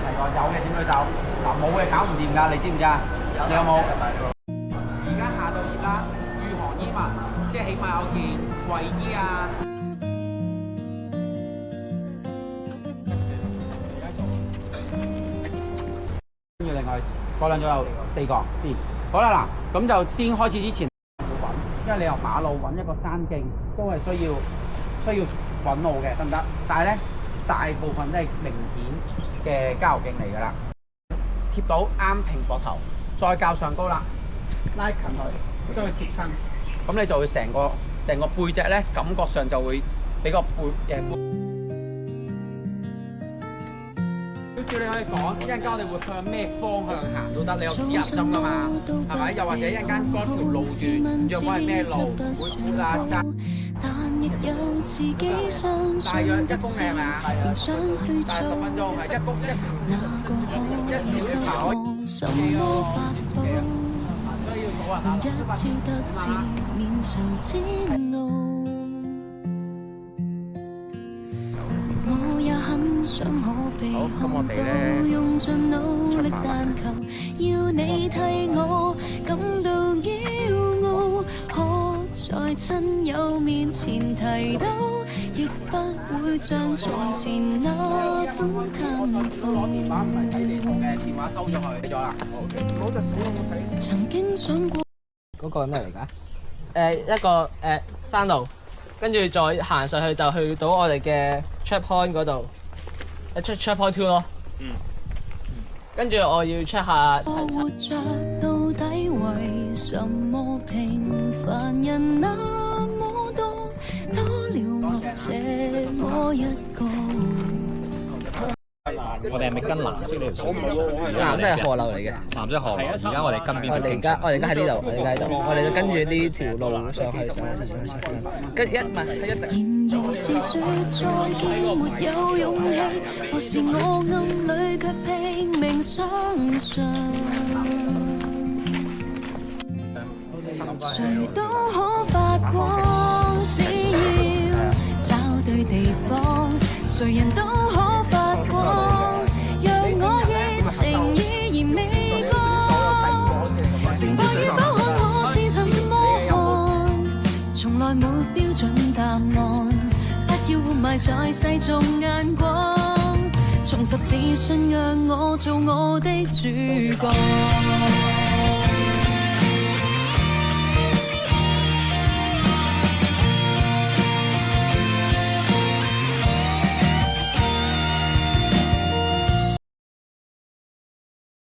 提過，有嘅請舉手，嗱冇嘅搞唔掂㗎，你知唔知啊？你有冇？而家下晝熱啦，御寒衣物，即係起碼有件衞衣啊。跟住另外嗰兩組有4個先。好啦嗱，咁就先開始之前要揾，因為你由馬路揾一個山徑都係需要揾路嘅，得唔得？但係咧，大部分都係明顯嘅郊遊徑嚟㗎啦。貼到啱平膊頭，再較上高啦，拉近佢，將佢貼身，咁你就會成個背脊咧，感覺上就會俾個背少少你可以講，一陣間我哋會向咩方向行都得，你有指南針㗎嘛，係咪？又或者一陣間嗰條路段，若果係咩路，會負責揸。大約1公里係咪啊？大約10分鐘，係1公里1小時。所以要數啊，好，咁我哋咧出發啦。要你替我感到驕傲，可在親友面前提到，亦不會像從前那般吞吐。攞電話唔係睇地圖嘅，電話收咗佢咗啦。好隻手有冇睇？曾經想過嗰個係咩嚟㗎？一個山路，跟住再行上去就去到我哋嘅 checkpoint 嗰度。checkpoint 2咯，跟住我要 check 下。活着到底為什麼平凡人那麼多，多了我這麼一個。我哋係咪跟藍色呢條線？藍色係河流嚟嘅。藍色河流。而家我哋跟邊條？我哋而家喺呢度，我哋喺度，我哋就跟住呢條路上去。跟唔係一直。然而是說再見沒有勇氣，或是我暗裏卻拼命相信，誰都可發光，只要找對地方，誰人都可發光，讓我熱情依然未乾。成敗與否看我是怎麼看，從來沒標準答案，不要活埋在世俗眼光，重拾自信讓我做我的主角。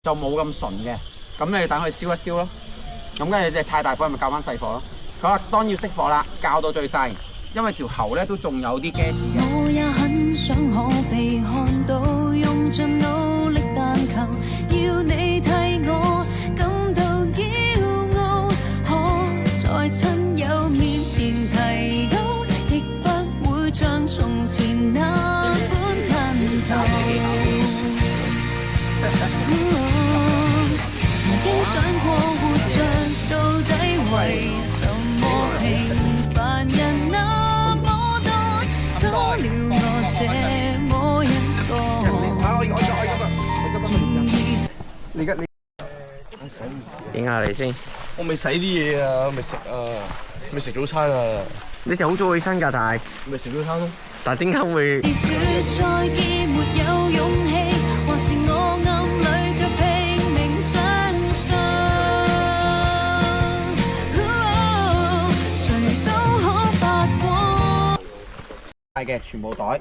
就冇咁純嘅，咁你等佢燒一燒咯。咁跟住你太大火咪較翻細火咯。好啦，當要熄火啦，較到最細，因為條喉咧都仲有啲 gas 嘅。我也很想可被看到，用盡努力但求要你替我感到驕傲，可在親友面前提到，亦不會像從前那般吞吐。曾經想過活着到底為什麼平凡人那麼多，多了我這麼一個。你點下嚟先？我未洗啲嘢啊，未食啊，未食早餐啊。你哋好早起身㗎，但係未食早餐咯。但係點解會？説再見沒有勇氣，還是我暗裏卻拼命相信，誰都可發光。係嘅，全部袋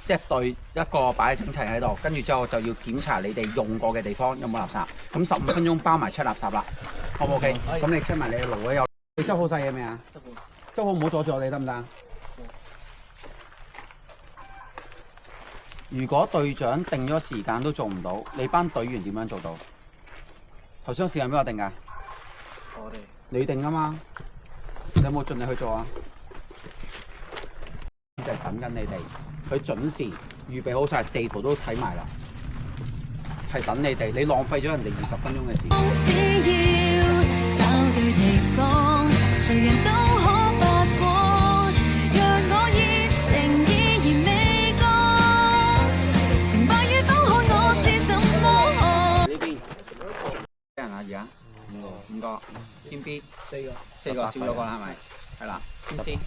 即係對一個擺整齊喺度，跟住之後就要檢查你哋用過嘅地方有冇垃圾。咁15分鐘包埋出垃圾啦，好唔 OK？咁你 check 埋你嘅爐咧有。你執好晒嘢未啊？執好，唔好阻住我哋得唔得？如果隊長定咗時間都做唔到，你班隊員點樣做到？頭先個時間邊個定㗎？我哋。你定㗎嘛？你有冇盡力去做啊？就係等緊你哋，佢準時預備好晒，地圖都睇埋啦，係等你哋。你浪費咗人哋20分鐘嘅時間。只要找對地方，誰人都可發光，讓我熱情依然未乾。成敗與否看我是怎而家5個。天 B 4個， 4個少咗個啦，係咪？係啦。天 C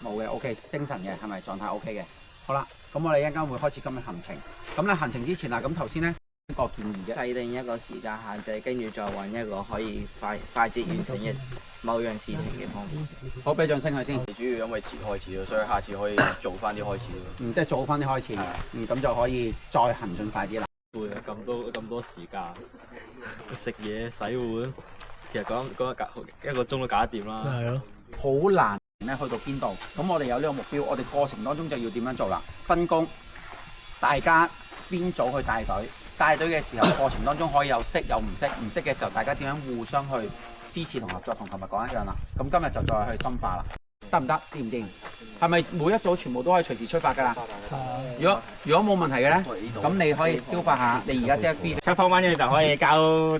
冇嘅 ，OK， 精神嘅係咪？狀態 OK 嘅。好啦，咁我哋一陣間會開始今日行程。咁咧行程之前啊，咁頭先咧一個建議嘅，制定一個時間限制，跟住再揾一個可以快捷完成嘅某樣事情嘅方法。好，俾掌聲佢先。主要因為遲開始咯，所以下次可以早翻啲開始咯。即係早翻啲開始。咁就可以再行進快啲啦。攰啊！咁多時間，食嘢、洗碗，其實講一個鐘都搞得掂啦。係咯。好難咧，去到邊度？咁我哋有呢個目標，我哋過程當中就要點樣做啦？分工，大家邊組去帶隊？帶隊嘅時候，過程當中可以有識有唔識，唔識嘅時候，大家點樣互相去支持同合作，同琴日講一樣啦。咁今日就再去深化啦，得唔得？掂唔掂？係咪每一組全部都可以隨時出發㗎啦？如果冇問題嘅咧，咁你可以消化下，你而家即刻 B 出方翻嘅就可以交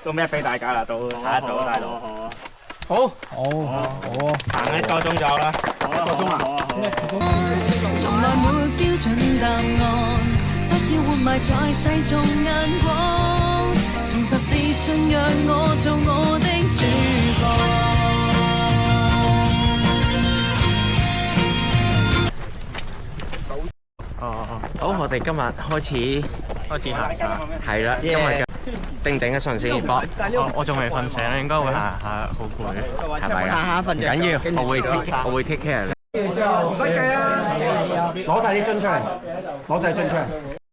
個咩俾大家啦，到下一組大佬。好，行1個鐘左右啦，1個鐘啊！從來沒標準答案，不要活埋在世俗眼光，重拾自信，讓我做我的主角。好，我哋今日開始行山，係啦，今日嘅定定一順先，我仲未瞓醒咧，應該會行下好攰，係咪啊？唔緊要，我會 take care 你。唔使計啦，攞晒啲樽出嚟，攞晒樽出嚟。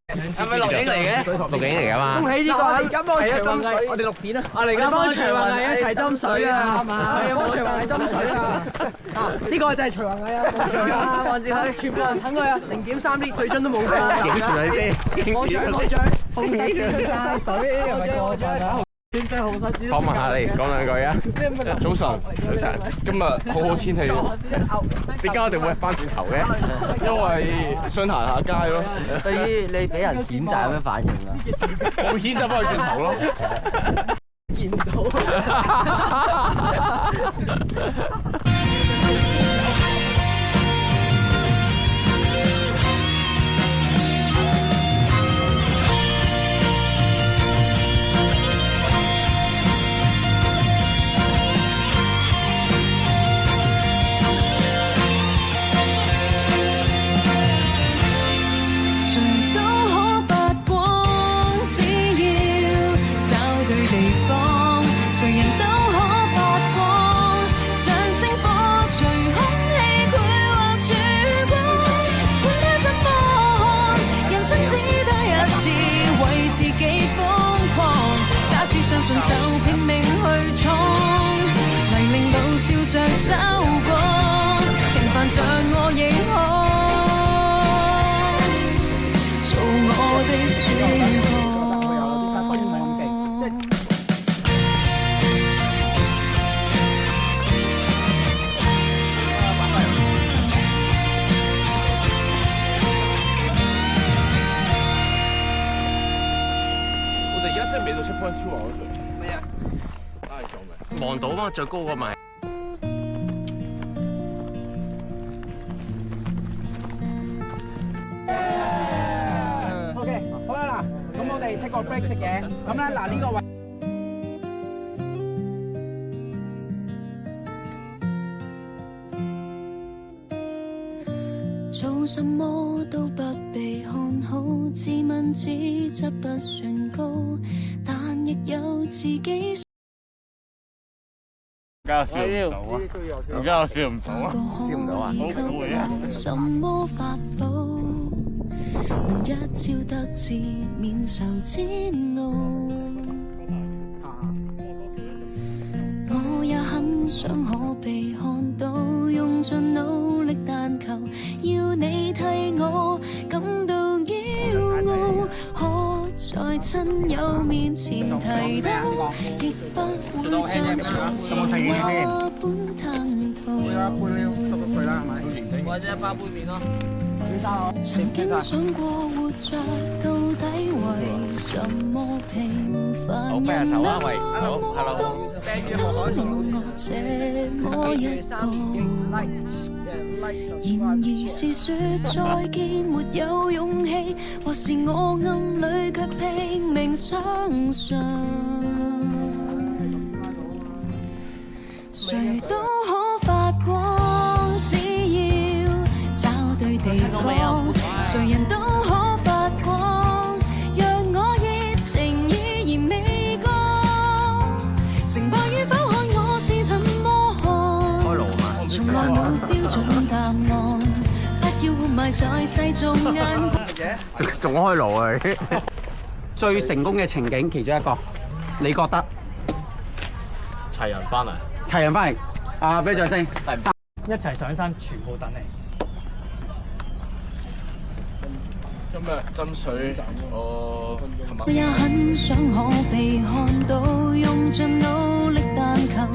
係咪錄影嚟嘅？錄影嚟㗎嘛。恭喜呢個我而家幫徐宏毅，我哋錄片啊！我哋而家幫徐宏毅一齊斟水啊！係嘛？係啊，幫徐宏毅斟水啊！呢個就係徐宏毅啊！望住佢，全部人等佢啊！0.3啲水樽都冇過。影住佢先，攞獎攞獎，好犀利啊！水係咪過獎啊？真係好犀利！我問下你講兩句啊。早晨，今日好天氣，點解我哋會翻轉頭嘅？因為想行下街咯。對於你俾人譴責有咩反應啊？我譴責翻佢轉頭咯。見到。就拼命去闖，泥濘路笑着走過，平凡像我亦可做我的主角。我哋而家真係未到checkpoint 2啊！咩啊？唉，做咩？望到嘛，最高嗰咪。OK， 好啦嗱，咁我哋 take 個 break 食嘢。咁咧嗱呢個位。做什麼都不被看好，自問資質不算高，但亦有自己。而家我笑唔到啊！笑唔到啊！好攰啊！什麼法寶能一朝得志免受煎熬？我也很想可被看到，用盡努力，但求要你替我感到驕傲。可在親友面前提到，亦不會像從前那般吞吐。或者一包杯麵咯。曾經想過活着到底為什麼平凡人能夠懂，可令我這麼一個。然而是說再見沒有勇氣，或是我暗裏卻拼命相信。誰都可發光，只要找對地方，誰人都可發光，讓我熱情依然未乾。成敗與否看我是怎麼看，從來沒標準答案，不要活埋在世俗眼光。仲開爐啊！最成功嘅情景其中一個，你覺得？齊人翻嚟，齊人翻嚟，啊！俾掌聲。一齊上山，全部等你。今日斟水，我琴晚。也很想可被看到，用盡努力但求。